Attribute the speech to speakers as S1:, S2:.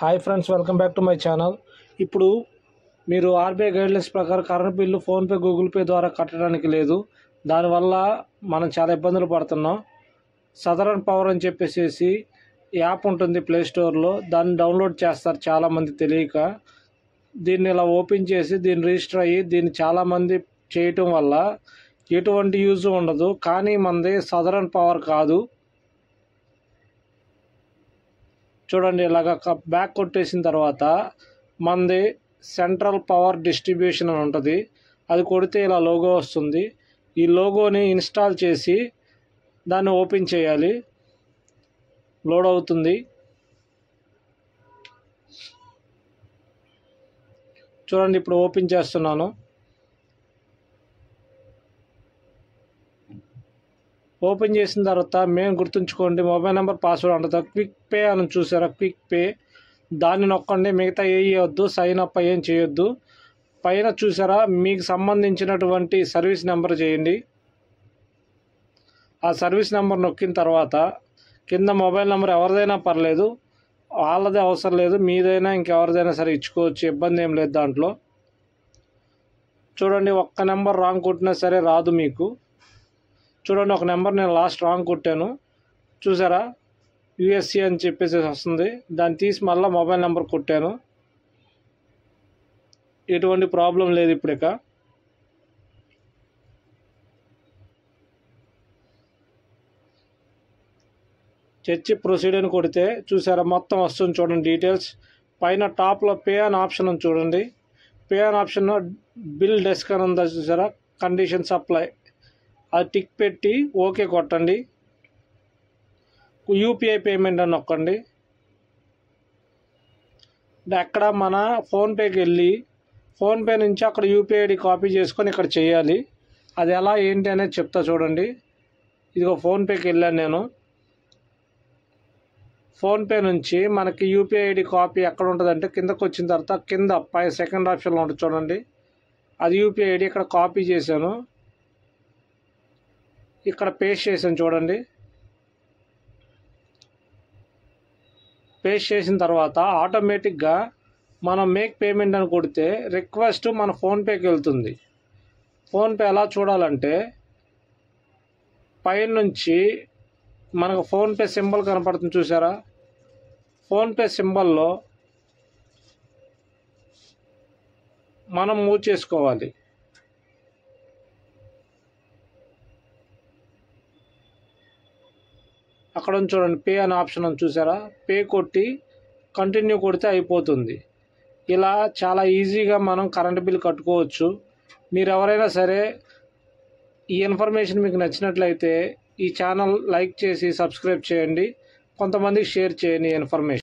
S1: Hi friends, welcome back to my channel. ఇప్పుడు మీరు RBI guidelines ప్రకారం current bill PhonePe, Google pay ద్వారా కట్టడానికి లేదు. దానివల్ల మనం చాలా ఇబ్బందులు పడుతున్నాం. సదరన్ పవర్ అని చెప్పేసి యాప్ ఉంటుంది ప్లే స్టోర్లో, దాన్ని డౌన్లోడ్ చేస్తారు చాలామంది తెలియక. దీన్ని ఇలా ఓపెన్ చేసి దీన్ని రిజిస్టర్ అయ్యి దీన్ని చాలామంది చేయటం వల్ల ఎటువంటి యూజ్ ఉండదు. కానీ మనది సదరన్ పవర్ కాదు. చూడండి, ఇలాగ బ్యాక్ కొట్టేసిన తర్వాత మనది సెంట్రల్ పవర్ డిస్ట్రిబ్యూషన్ అని ఉంటుంది. అది కొడితే ఇలా లోగో వస్తుంది. ఈ లోగోని ఇన్స్టాల్ చేసి దాన్ని ఓపెన్ చేయాలి. లోడ్ అవుతుంది. చూడండి, ఇప్పుడు ఓపెన్ చేస్తున్నాను. ఓపెన్ చేసిన తర్వాత మెయిన్ గుర్తుంచుకోండి, మొబైల్ నెంబర్, పాస్వర్డ్ ఉంటుంది. క్విక్ పే అని చూసారా, క్విక్ పే దాన్ని నొక్కండి. మిగతా వేయొద్దు, సైన్ అప్ ఏం చేయొద్దు. పైన చూసారా, మీకు సంబంధించినటువంటి సర్వీస్ నెంబర్ చేయండి. ఆ సర్వీస్ నెంబర్ నొక్కిన తర్వాత కింద మొబైల్ నెంబర్ ఎవరిదైనా పర్లేదు, వాళ్ళదే అవసరం లేదు, మీదైనా ఇంకెవరిదైనా సరే ఇచ్చుకోవచ్చు, ఇబ్బంది ఏం లేదు దాంట్లో. చూడండి, ఒక్క నెంబర్ రాంగ్ కొట్టినా సరే రాదు మీకు. చూడండి, ఒక నెంబర్ నేను లాస్ట్ రాంగ్ కొట్టాను. చూసారా, యుఎస్సి అని చెప్పేసి వస్తుంది. దాన్ని తీసి మళ్ళీ మొబైల్ నెంబర్ కొట్టాను. ఎటువంటి ప్రాబ్లం లేదు. ఇప్పుడు ఇక చర్చి ప్రొసీడ్ అని కొడితే చూసారా, మొత్తం వస్తుంది. చూడండి డీటెయిల్స్. పైన టాప్లో పే అని ఆప్షన్ ఉంది చూడండి. పే అని ఆప్షన్ బిల్ డెస్క్ అని ఉందా చూసారా, కండిషన్ సప్లై, అది టిక్ పెట్టి ఓకే కొట్టండి. యూపీఐ పేమెంట్ అని నొక్కండి. అక్కడ మన ఫోన్పేకి వెళ్ళి ఫోన్పే నుంచి అక్కడ యూపీఐ ఐడి కాపీ చేసుకొని ఇక్కడ చేయాలి. అది ఎలా ఏంటి అనేది చెప్తా చూడండి. ఇదిగో ఫోన్పేకి వెళ్ళాను నేను. ఫోన్పే నుంచి మనకి యూపీఐ ఐడి కాపీ ఎక్కడ ఉంటుందంటే కిందకు వచ్చిన తర్వాత కింద పై సెకండ్ ఆప్షన్లో ఉంటుంది చూడండి, అది యూపీఐ ఐడి ఇక్కడ కాపీ చేశాను. ఇక్కడ పేస్ట్ చేశాను చూడండి. పేస్ట్ చేసిన తర్వాత ఆటోమేటిక్గా మనం మేక్ పేమెంట్ అని కొడితే రిక్వెస్ట్ మన ఫోన్పేకి వెళ్తుంది. ఫోన్పే ఎలా చూడాలంటే పైన నుంచి మనకు ఫోన్పే సింబల్ కనపడుతుంది చూసారా, ఫోన్పే సింబల్లో మనం మూవ్ చేసుకోవాలి. అక్కడ చూడండి, పే అనే ఆప్షన్ అని చూసారా, పే కొట్టి కంటిన్యూ కొడితే అయిపోతుంది. ఇలా చాలా ఈజీగా మనం కరెంట్ బిల్ కట్టుకోవచ్చు. మీరు ఎవరైనా సరే ఈ ఇన్ఫర్మేషన్ మీకు నచ్చినట్లయితే ఈ ఛానల్ లైక్ చేసి సబ్స్క్రైబ్ చేయండి. కొంతమందికి షేర్ చేయండి ఈ ఇన్ఫర్మేషన్.